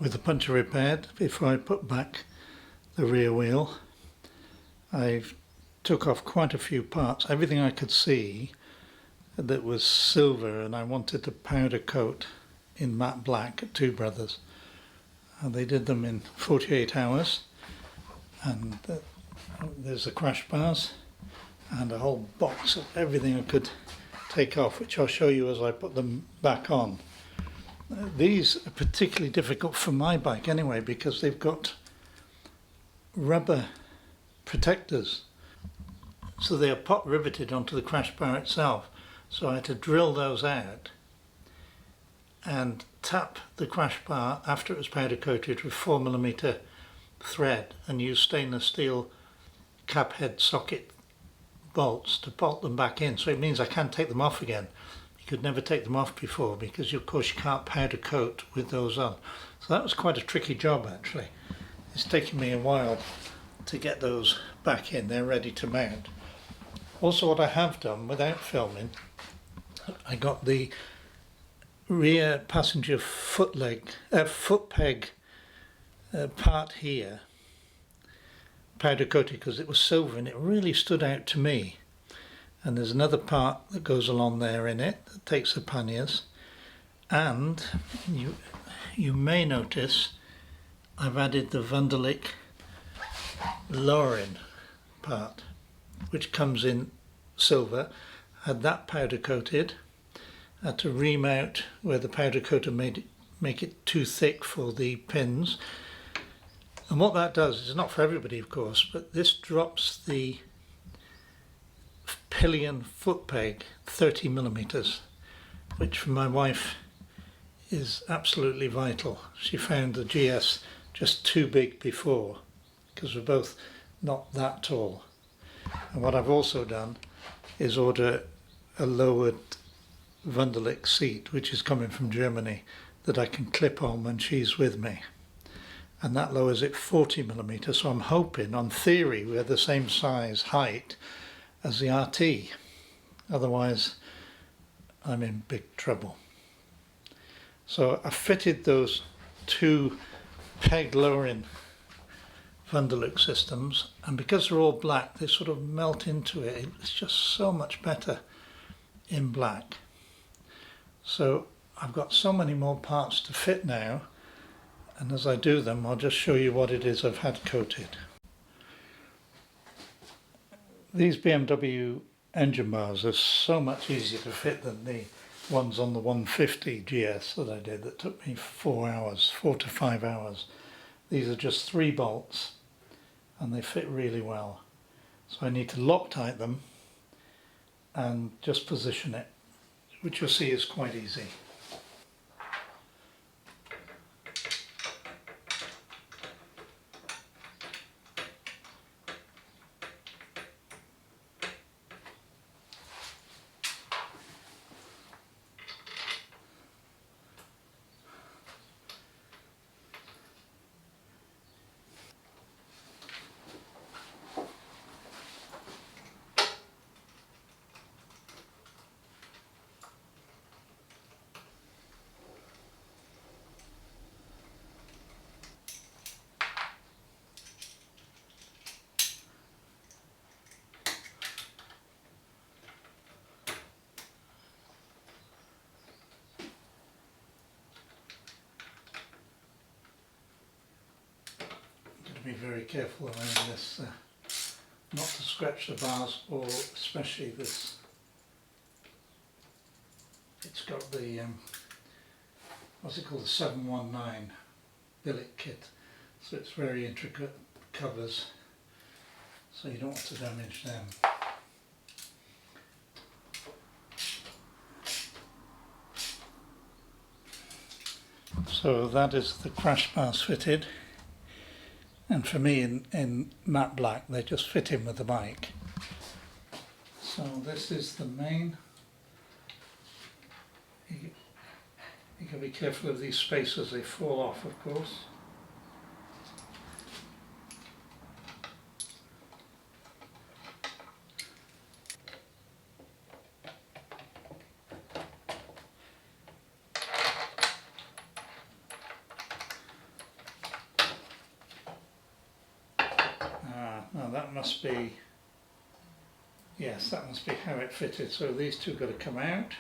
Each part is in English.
with the puncture repaired before I put back the rear wheel. I took off quite a few parts, everything I could see that was silver, and I wanted to powder coat in matte black at Two Brothers. They did them in 48 hours, and there's the crash bars and a whole box of everything I could take off, which I'll show you as I put them back on. These are particularly difficult for my bike anyway, because they've got rubber protectors, so they are pot riveted onto the crash bar itself. So I had to drill those out and tap the crash bar after it was powder coated with 4mm thread, and use stainless steel cap head socket bolts to bolt them back in. So it means I can't take them off again. You could never take them off before, because of course you can't powder coat with those on. So that was quite a tricky job actually. It's taken me a while to get those back in. They're ready to mount. Also, what I have done without filming, I got the rear passenger footpeg part here powder coated, because it was silver and it really stood out to me. And there's another part that goes along there in it that takes the panniers, and you may notice I've added the Wunderlich lowering part, which comes in silver. Had that powder coated, had to remount where the powder coater make it too thick for the pins. And what that does is not for everybody, of course, but this drops the Pillion footpeg 30mm, which for my wife is absolutely vital. She found the GS just too big before, because we're both not that tall. And what I've also done is order a lowered Wunderlich seat, which is coming from Germany, that I can clip on when she's with me. And that lowers it 40mm, so I'm hoping, on theory, we're the same size height as the RT. Otherwise, I'm in big trouble. So I fitted those two peg lowering Wunderlich systems, and because they're all black, they sort of melt into it. It's just so much better in black. So I've got so many more parts to fit now, and as I do them I'll just show you what it is I've had coated. These BMW engine bars are so much easier to fit than the ones on the 150 GS that I did that took me 4 to 5 hours. These are just 3 bolts and they fit really well. So I need to Loctite them and just position it, which you'll see is quite easy. Be very careful around this, not to scratch the bars, or especially this. It's got the what's it called, the 719 billet kit, so it's very intricate covers, so you don't want to damage them. So that is the crash bars fitted. And for me, in matte black, they just fit in with the bike. So this is the main. You can be careful of these spacers, they fall off, of course. that must be, yes, that must be how it fitted. So these two got to come out.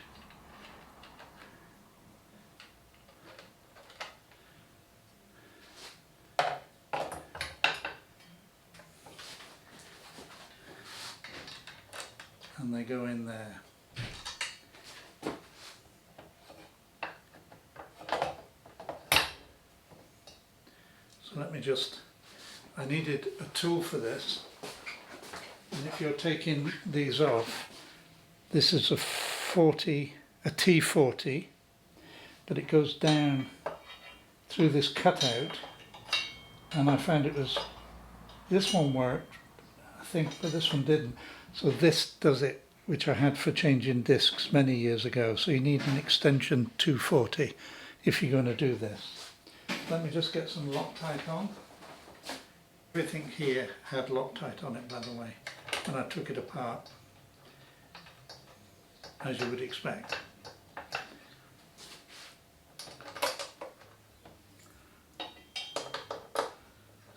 And they go in there. So let me just, I needed a tool for this, and if you're taking these off, this is a T40, but it goes down through this cutout, and I found it was, this one worked, I think, but this one didn't. So this does it, which I had for changing discs many years ago. So you need an extension 240 if you're going to do this. Let me just get some Loctite on. Everything here had Loctite on it, by the way, and I took it apart, as you would expect.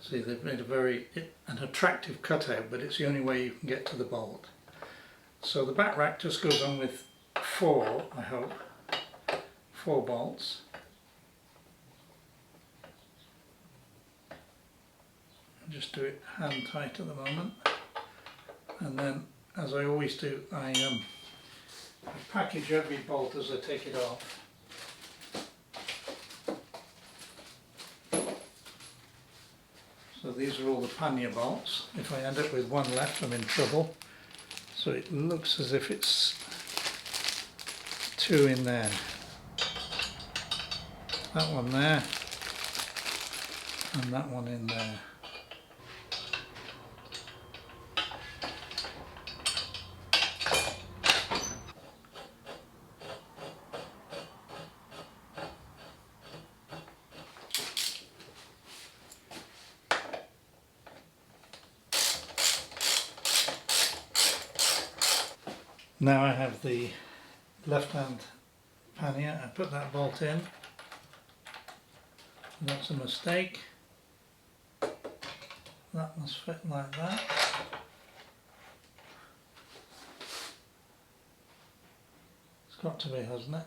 See, they've made an attractive cutout, but it's the only way you can get to the bolt. So the back rack just goes on with 4, I hope, 4 bolts. Just do it hand tight at the moment, and then, as I always do, I package every bolt as I take it off. So these are all the Pannier bolts. If I end up with one left, I'm in trouble. So it looks as if it's 2 in there. That one there, and that one in there. Now I have the left-hand pannier. I put that bolt in. That's a mistake. That must fit like that. It's got to be, hasn't it?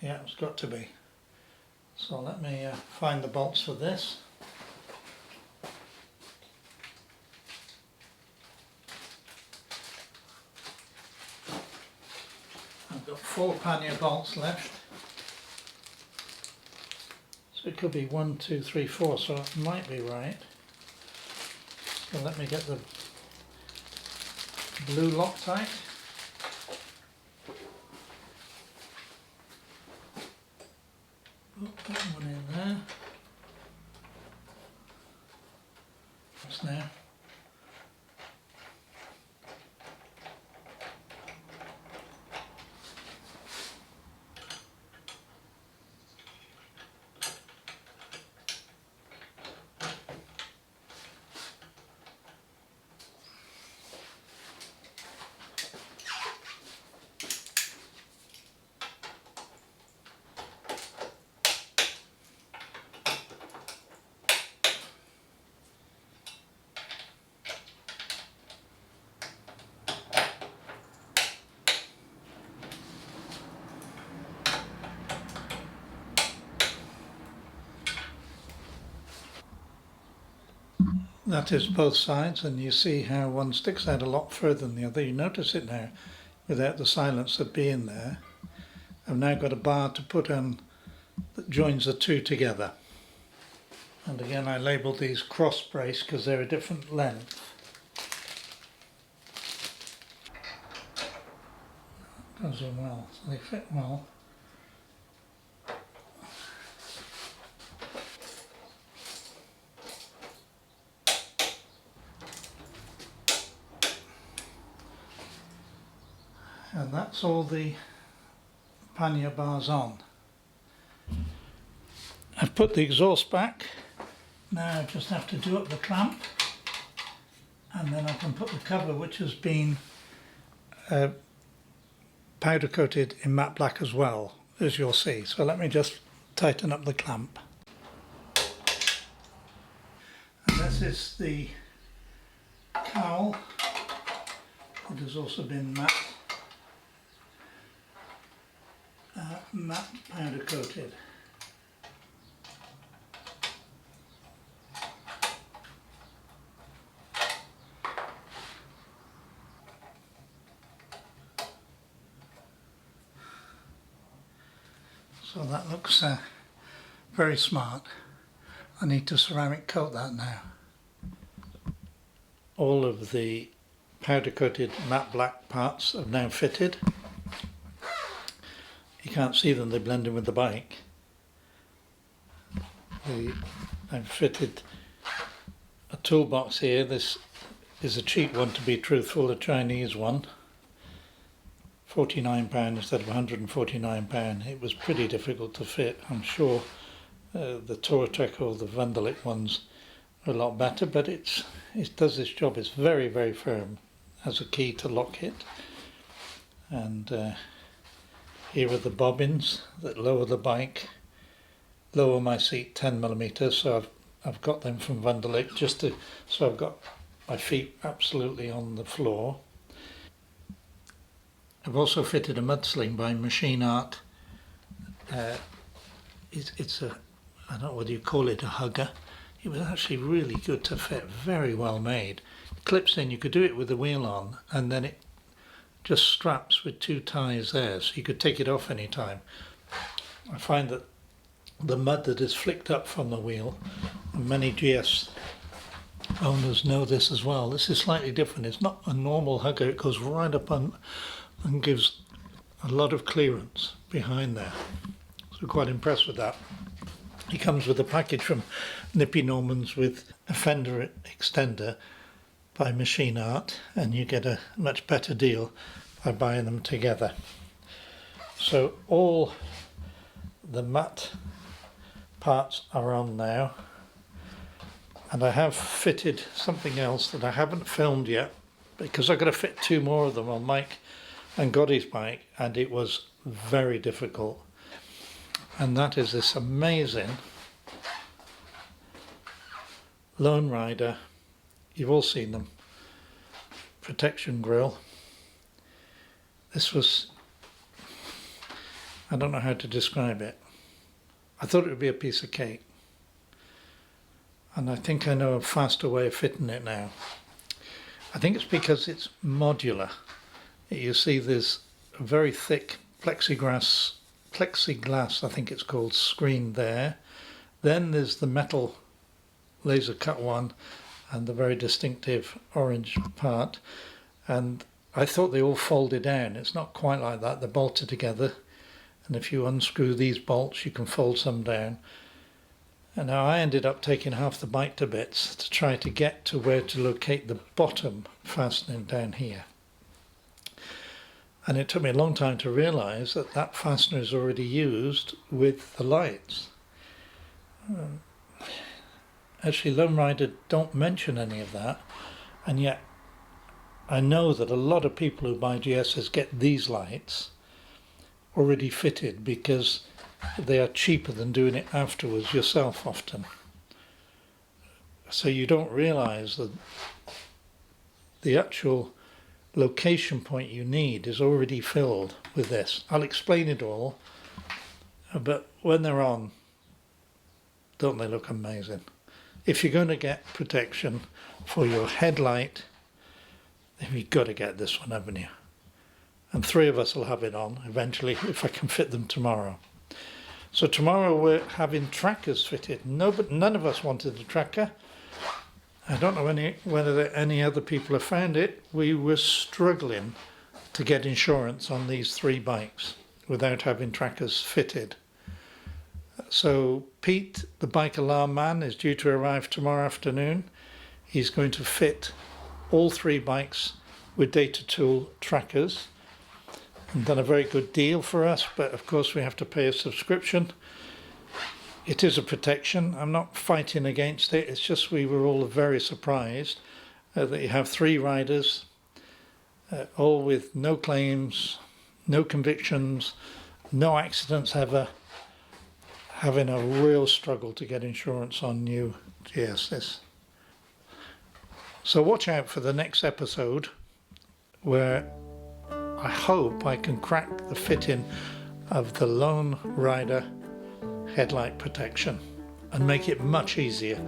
Yeah, it's got to be. So let me find the bolts for this. I've got 4 pannier bolts left, so it could be 1, 2, 3, 4, so it might be right. So let me get the blue Loctite. Put that one in there. Just now. That is both sides, and you see how one sticks out a lot further than the other. You notice it now, without the silencer being there. I've now got a bar to put on that joins the two together. And again, I labelled these cross brace because they're a different length. Goes in well, so they fit well. And that's all the pannier bars on. I've put the exhaust back. Now I just have to do up the clamp, and then I can put the cover, which has been powder coated in matte black as well, as you'll see. So let me just tighten up the clamp. And this is the cowl. It has also been matte powder coated. So that looks very smart. I need to ceramic coat that now. All of the powder coated matte black parts are now fitted. You can't see them, they blend in with the bike. I've fitted a toolbox here. This is a cheap one, to be truthful, a Chinese one. £49 instead of £149. It was pretty difficult to fit. I'm sure the Tortrek or the Wunderlich ones are a lot better, but it does its job. It's very, very firm. Has a key to lock it. And here are the bobbins that lower the bike, lower my seat 10mm. So I've got them from Wunderlich so I've got my feet absolutely on the floor. I've also fitted a mud sling by Machine Art. It's a, I don't know whether you call it a hugger. It was actually really good to fit, very well made. It clips in, you could do it with the wheel on, and then it just straps with 2 ties there, so you could take it off any time. I find that the mud that is flicked up from the wheel, and many GS owners know this as well. This is slightly different. It's not a normal hugger. It goes right up on and gives a lot of clearance behind there. So quite impressed with that. It comes with a package from Nippy Normans with a fender extender by Machine Art, and you get a much better deal by buying them together. So all the matte parts are on now, and I have fitted something else that I haven't filmed yet because I've got to fit 2 more of them on Mike and Goddy's bike, and it was very difficult. And that is this amazing Lone Rider, you've all seen them, protection grille. This was, I don't know how to describe it. I thought it would be a piece of cake, and I think I know a faster way of fitting it now. I think it's because it's modular. You see there's a very thick plexiglass, I think it's called, screen there. Then there's the metal laser cut one and the very distinctive orange part. And I thought they all folded down. It's not quite like that. They're bolted together. And if you unscrew these bolts, you can fold some down. And now I ended up taking half the bike to bits to try to get to where to locate the bottom fastening down here. And it took me a long time to realise that that fastener is already used with the lights. Actually, Lone Rider don't mention any of that, and yet I know that a lot of people who buy GSs get these lights already fitted because they are cheaper than doing it afterwards yourself often. So you don't realise that the actual location point you need is already filled with this. I'll explain it all, but when they're on, don't they look amazing? If you're going to get protection for your headlight, then you've got to get this one, haven't you? And 3 of us will have it on eventually if I can fit them tomorrow. So tomorrow we're having trackers fitted. None of us wanted a tracker. I don't know whether any other people have found it. We were struggling to get insurance on these 3 bikes without having trackers fitted. So Pete, the bike alarm man, is due to arrive tomorrow afternoon. He's going to fit all 3 bikes with Data Tool trackers, and done a very good deal for us, but of course we have to pay a subscription. It is a protection. I'm not fighting against it. It's just we were all very surprised that you have 3 riders, all with no claims, no convictions, no accidents ever, having a real struggle to get insurance on new GSs. So watch out for the next episode where I hope I can crack the fitting of the Lone Rider headlight protection and make it much easier.